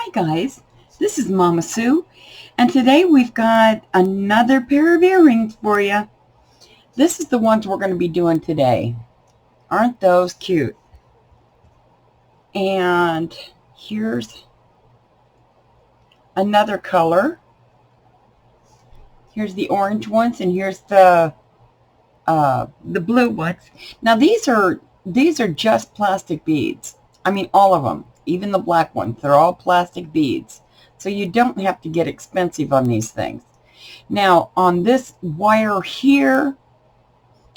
Hi guys, this is Mama Sue, and today we've got another pair of earrings for you. This is the ones we're going to be doing today. Aren't those cute? And here's another color. Here's the orange ones, and here's the blue ones. Now these are just plastic beads. I mean, all of them, even the black ones. They're all plastic beads. So you don't have to get expensive on these things. Now, on this wire here,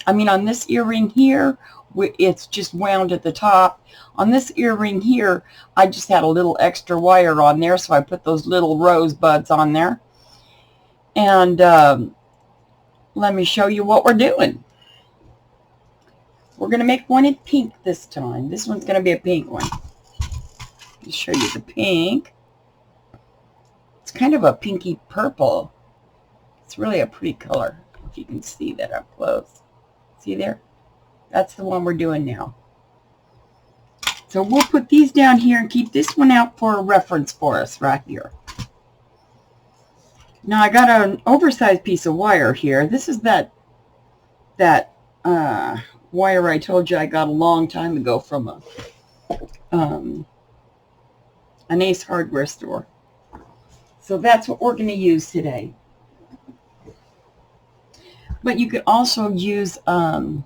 on this earring here, it's just wound at the top. On this earring here, I just had a little extra wire on there, so I put those little rosebuds on there. And let me show you what we're doing. We're going to make one in pink this time. This one's going to be a pink one. I'll show you the pink. It's kind of a pinky purple. It's really a pretty color, if you can see that up close. See there? That's the one we're doing now. So we'll put these down here and keep this one out for a reference for us right here. Now I got an oversized piece of wire here. This is that wire I told you I got a long time ago from an Ace hardware store. So that's what we're going to use today. But you could also use the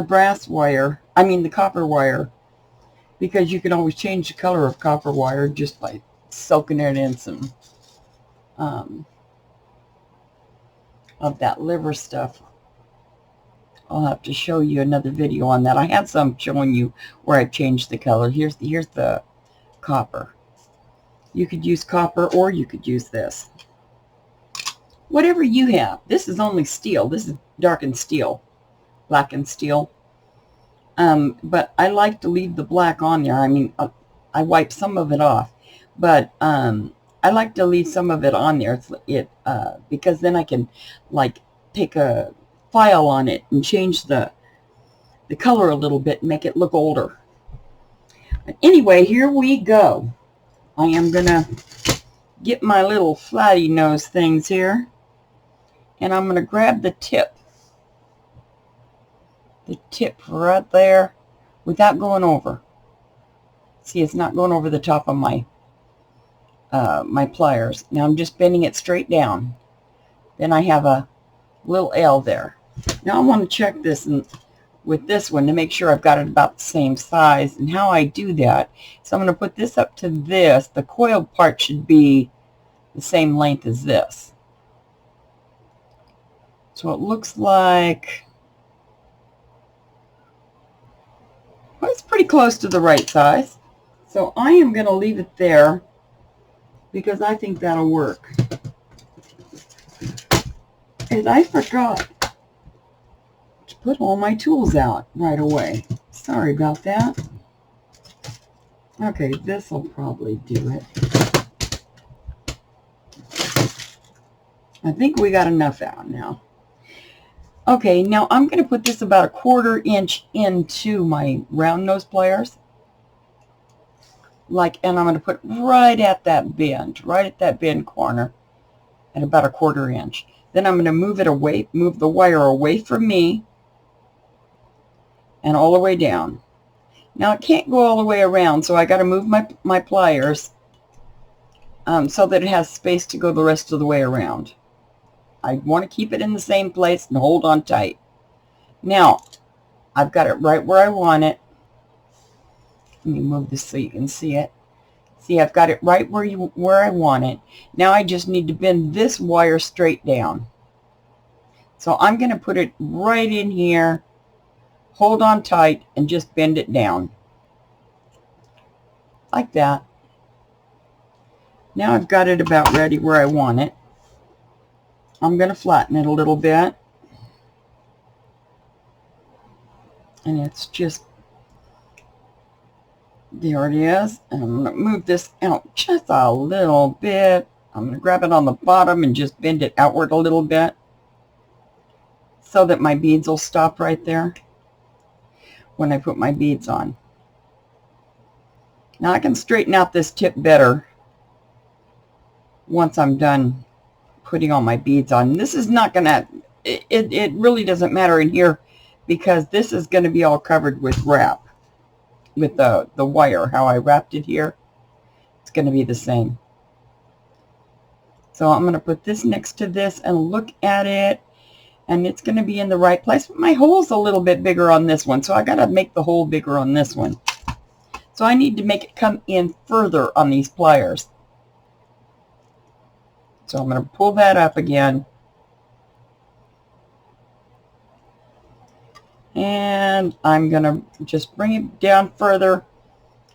brass wire, the copper wire, because you can always change the color of copper wire just by soaking it in some of that liver stuff. I'll have to show you another video on that. I had some showing you where I've changed the color. Here's the copper. You could use copper or you could use this. Whatever you have. This is only steel. This is darkened steel. Blackened steel. But I like to leave the black on there. I wipe some of it off. But I like to leave some of it on there. Because then I can take a file on it and change the color a little bit and make it look older. But anyway, here we go. I am gonna get my little flatty nose things here, and I'm gonna grab the tip right there without going over. See, it's not going over the top of my my pliers. Now I'm just bending it straight down. Then I have a little L there. Now I want to check this with this one to make sure I've got it about the same size. And how I do that, so I'm going to put this up to this. The coiled part should be the same length as this. So it looks like, well, it's pretty close to the right size. So I am going to leave it there because I think that'll work. And I forgot to put all my tools out right away. Sorry about that. Okay, this will probably do it. I think we got enough out now. Okay, now I'm going to put this about 1/4 inch into my round nose pliers. And I'm going to put right at that bend corner at about 1/4 inch. Then I'm going to move the wire away from me and all the way down. Now it can't go all the way around, so I got to move my pliers so that it has space to go the rest of the way around. I want to keep it in the same place and hold on tight. Now I've got it right where I want it. Let me move this so you can see it. See, I've got it right where I want it. Now I just need to bend this wire straight down. So I'm going to put it right in here, hold on tight, and just bend it down. Like that. Now I've got it about ready where I want it. I'm going to flatten it a little bit. And it's just, there it is. And I'm going to move this out just a little bit. I'm going to grab it on the bottom and just bend it outward a little bit so that my beads will stop right there when I put my beads on. Now I can straighten out this tip better once I'm done putting all my beads on. This is not gonna, it really doesn't matter in here because this is going to be all covered with wrap, with the wire. How I wrapped it here, it's going to be the same. So I'm going to put this next to this and look at it, and it's going to be in the right place. But my hole's a little bit bigger on this one, so I got to make the hole bigger on this one. So I need to make it come in further on these pliers. So I'm going to pull that up again. And I'm going to just bring it down further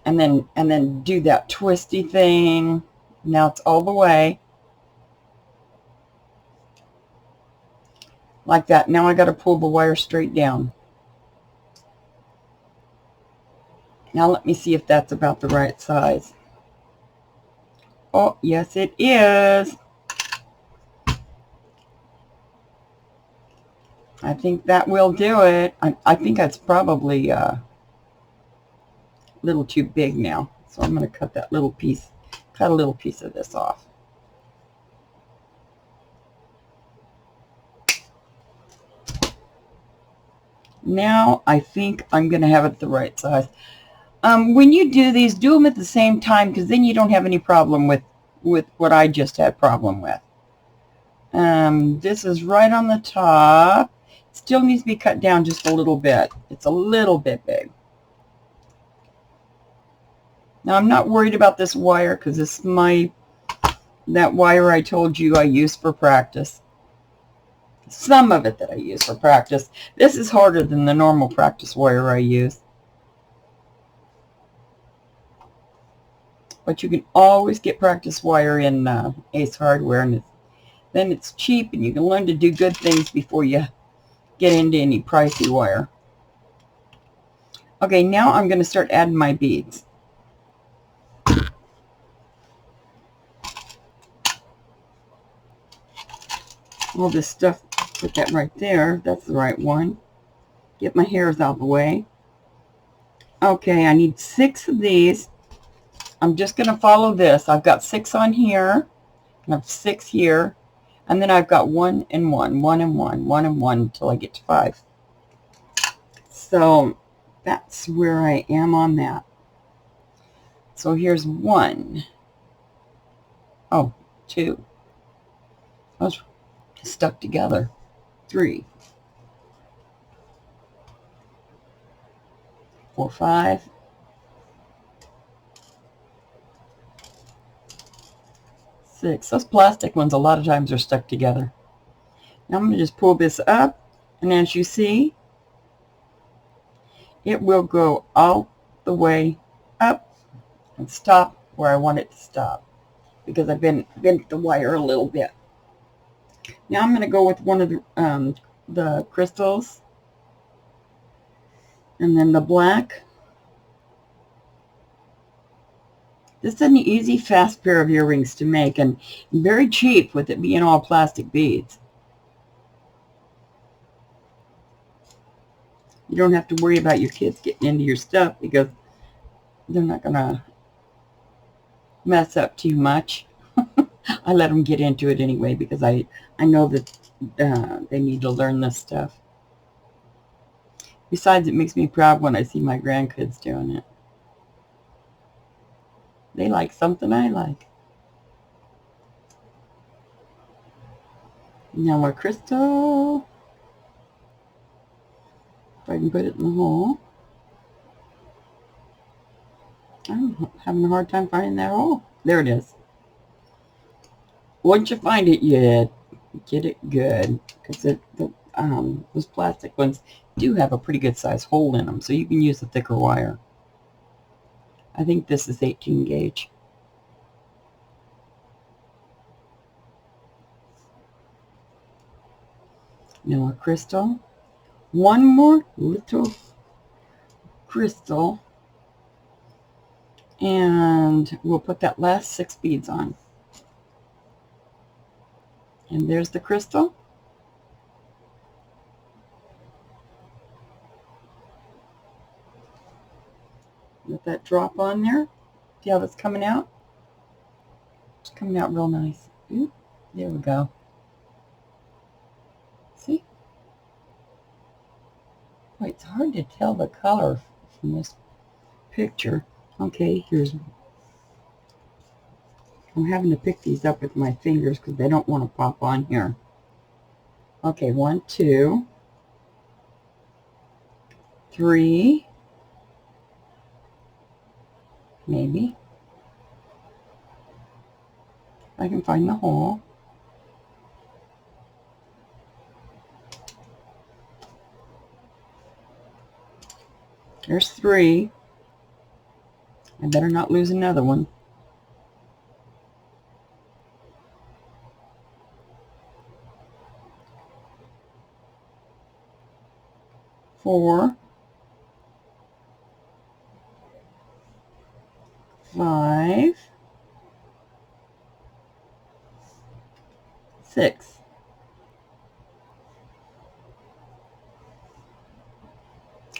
and then do that twisty thing. Now it's all the way. Like that. Now I got to pull the wire straight down. Now let me see if that's about the right size. Oh, yes it is. I think that will do it. I think that's probably a little too big now. So I'm going to cut that little piece, cut a little piece of this off. Now I think I'm going to have it the right size. When you do these, do them at the same time, because then you don't have any problem with what I just had problem with. This is right on the top. Still needs to be cut down just a little bit. It's a little bit big. Now I'm not worried about this wire because this is that wire I told you I use for practice. Some of it that I use for practice. This is harder than the normal practice wire I use. But you can always get practice wire in Ace Hardware, and then it's cheap, and you can learn to do good things before you get into any pricey wire. Okay, now I'm going to start adding my beads. All this stuff, put that right there. That's the right one. Get my hairs out of the way. Okay, I need 6 of these. I'm just going to follow this. I've got 6 on here, and I have 6 here, and then I've got 1 and 1, 1 and 1, 1 and 1 until I get to 5. So that's where I am on that. So here's 1. Oh, 2. Those stuck together. 3, 4, 5. 6. Those plastic ones a lot of times are stuck together. Now I'm going to just pull this up, and as you see, it will go all the way up and stop where I want it to stop, because I've bent the wire a little bit. Now I'm going to go with one of the crystals, and then the black. This is an easy, fast pair of earrings to make, and very cheap with it being all plastic beads. You don't have to worry about your kids getting into your stuff because they're not going to mess up too much. I let them get into it anyway because I know that they need to learn this stuff. Besides, it makes me proud when I see my grandkids doing it. They like something I like. Now our crystal. If I can put it in the hole. I'm having a hard time finding that hole. There it is. Once you find it, you get it good, because those plastic ones do have a pretty good size hole in them, so you can use a thicker wire. I think this is 18 gauge. Now a crystal. One more little crystal, and we'll put that last 6 beads on. And there's the crystal. Let that drop on there. See how that's coming out? It's coming out real nice. Ooh, there we go. See? Boy, it's hard to tell the color from this picture. Okay, I'm having to pick these up with my fingers because they don't want to pop on here. Okay, 1, 2, 3, maybe. I can find the hole. There's 3. I better not lose another one. 4, 5, 6.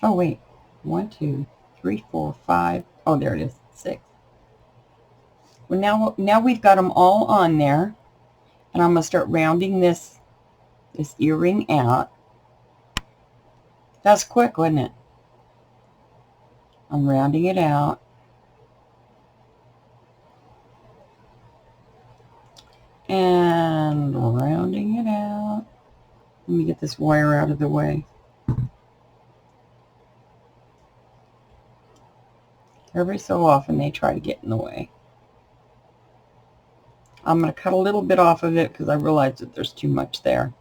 Oh wait, 1, 2, 3, 4, 5. Oh, there it is, 6. Well, now we've got them all on there, and I'm gonna start rounding this earring out. That's quick, wasn't it? I'm rounding it out. And rounding it out. Let me get this wire out of the way. Every so often they try to get in the way. I'm going to cut a little bit off of it because I realize that there's too much there.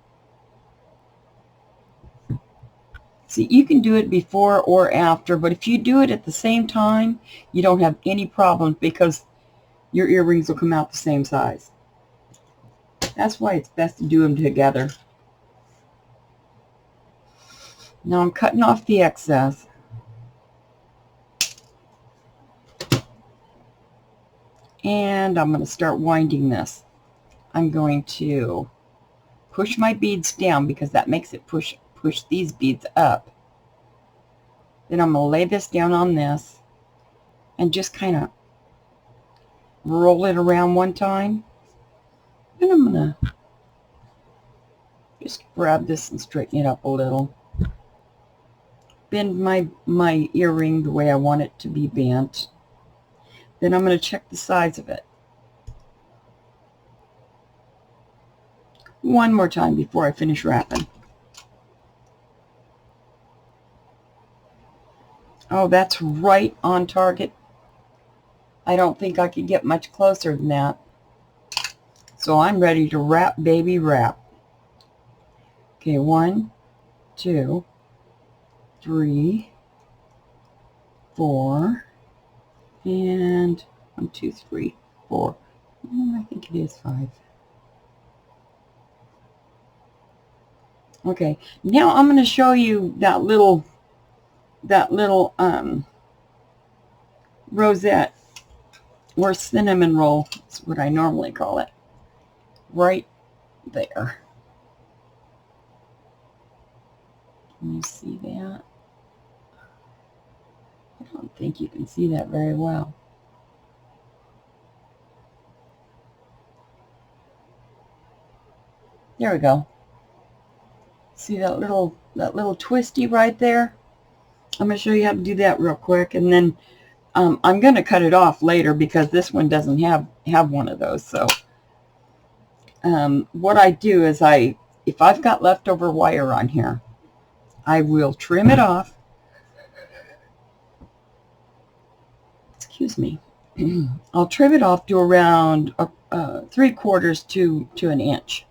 See, you can do it before or after, but if you do it at the same time, you don't have any problems because your earrings will come out the same size. That's why it's best to do them together. Now I'm cutting off the excess. And I'm going to start winding this. I'm going to push my beads down because that makes it push these beads up. Then I'm going to lay this down on this and just kind of roll it around one time. Then I'm going to just grab this and straighten it up a little. Bend my earring the way I want it to be bent. Then I'm going to check the size of it one more time before I finish wrapping. Oh, that's right on target. I don't think I could get much closer than that. So I'm ready to wrap, baby, wrap. Okay, 1, 2, 3, 4, and 1, 2, 3, 4. I think it is 5. Okay, now I'm going to show you that little rosette or cinnamon roll. That's what I normally call it. Right there. Can you see that? I don't think you can see that very well. There we go. See that little twisty right there? I'm going to show you how to do that real quick, and then I'm going to cut it off later because this one doesn't have one of those. So what I do is if I've got leftover wire on here, I will trim it off. Excuse me. I'll trim it off to around 3/4 to an inch.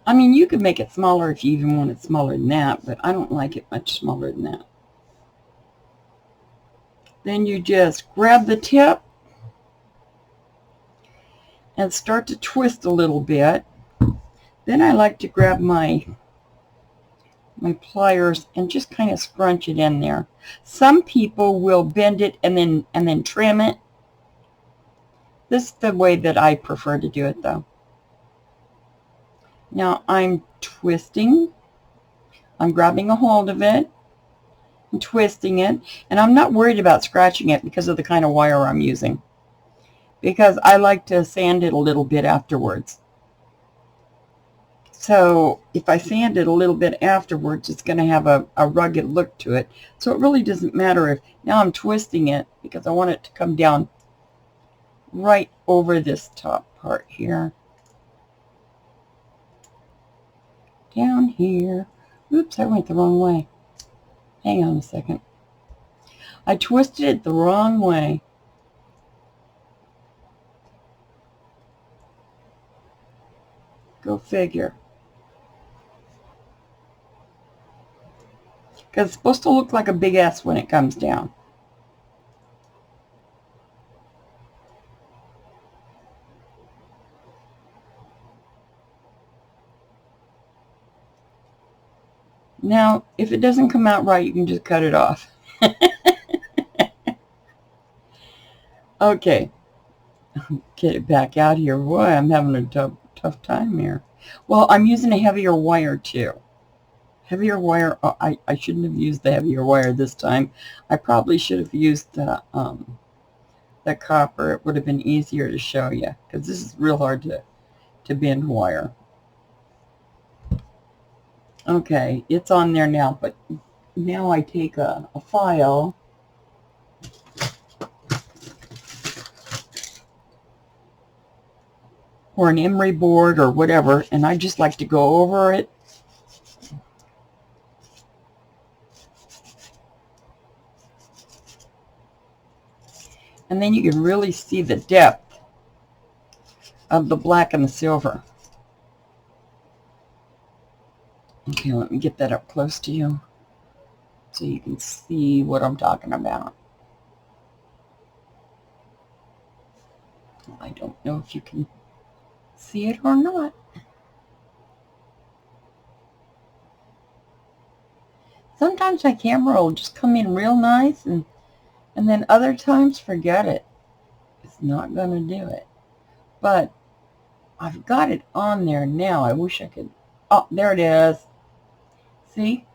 I mean, you could make it smaller if you even want it smaller than that, but I don't like it much smaller than that. Then you just grab the tip and start to twist a little bit. Then I like to grab my pliers and just kind of scrunch it in there. Some people will bend it and then trim it. This is the way that I prefer to do it, though. Now I'm twisting. I'm grabbing a hold of it, I'm twisting it, and I'm not worried about scratching it because of the kind of wire I'm using, because I like to sand it a little bit afterwards. So if I sand it a little bit afterwards, it's going to have a rugged look to it. So it really doesn't matter if now I'm twisting it, because I want it to come down right over this top part here. Down here. Oops, I went the wrong way. Hang on a second. I twisted it the wrong way. Go figure. Because it's supposed to look like a big S when it comes down. Now, if it doesn't come out right, you can just cut it off. Okay. Get it back out here. Boy, I'm having a tough time here. Well, I'm using a heavier wire too. Heavier wire. Oh, I shouldn't have used the heavier wire this time. I probably should have used the copper. It would have been easier to show you, because this is real hard to bend wire. Okay, it's on there now, but now I take a file or an emery board or whatever, and I just like to go over it. And then you can really see the depth of the black and the silver. Okay, let me get that up close to you so you can see what I'm talking about. I don't know if you can see it or not. Sometimes my camera will just come in real nice, and then other times, forget it. It's not going to do it. But I've got it on there now. I wish I could. Oh, there it is. See?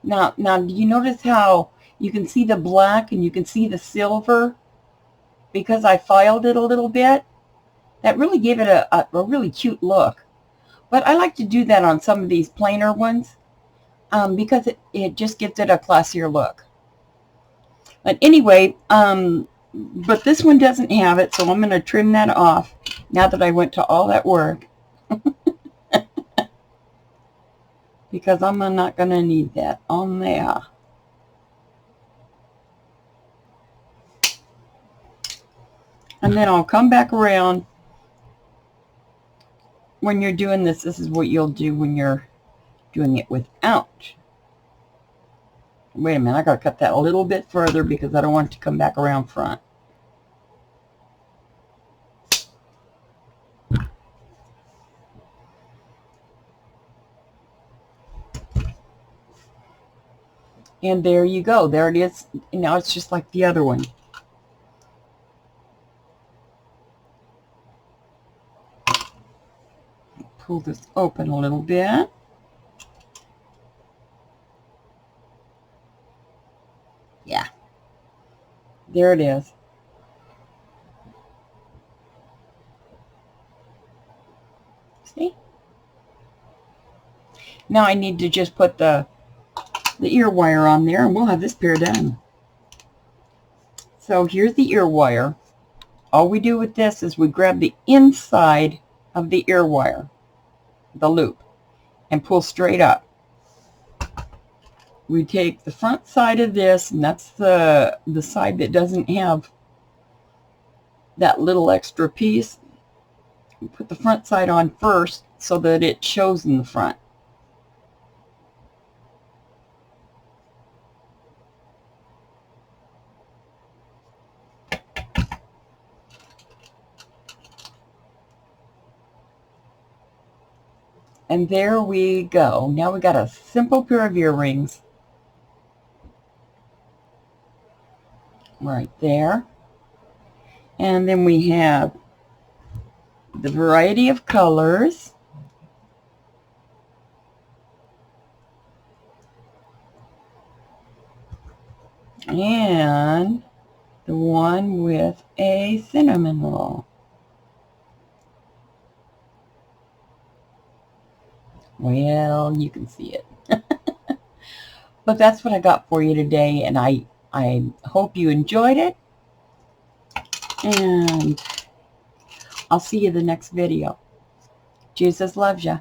Now, do you notice how you can see the black and you can see the silver? Because I filed it a little bit. That really gave it a really cute look. But I like to do that on some of these plainer ones, because it just gives it a classier look. But anyway, but this one doesn't have it, so I'm going to trim that off now that I went to all that work. Because I'm not going to need that on there. And then I'll come back around when you're doing this. This is what you'll do when you're doing it without. Wait a minute, I got to cut that a little bit further because I don't want it to come back around front. And there you go. There it is. And now it's just like the other one. Pull this open a little bit. Yeah. There it is. See? Now I need to just put the ear wire on there, and we'll have this pair done. So here's the ear wire. All we do with this is we grab the inside of the ear wire, the loop, and pull straight up. We take the front side of this, and that's the side that doesn't have that little extra piece. We put the front side on first so that it shows in the front. And there we go. Now we got a simple pair of earrings. Right there. And then we have the variety of colors. and the one with a cinnamon roll. Well, you can see it. But that's what I got for you today, and I hope you enjoyed it. And I'll see you in the next video. Jesus loves you.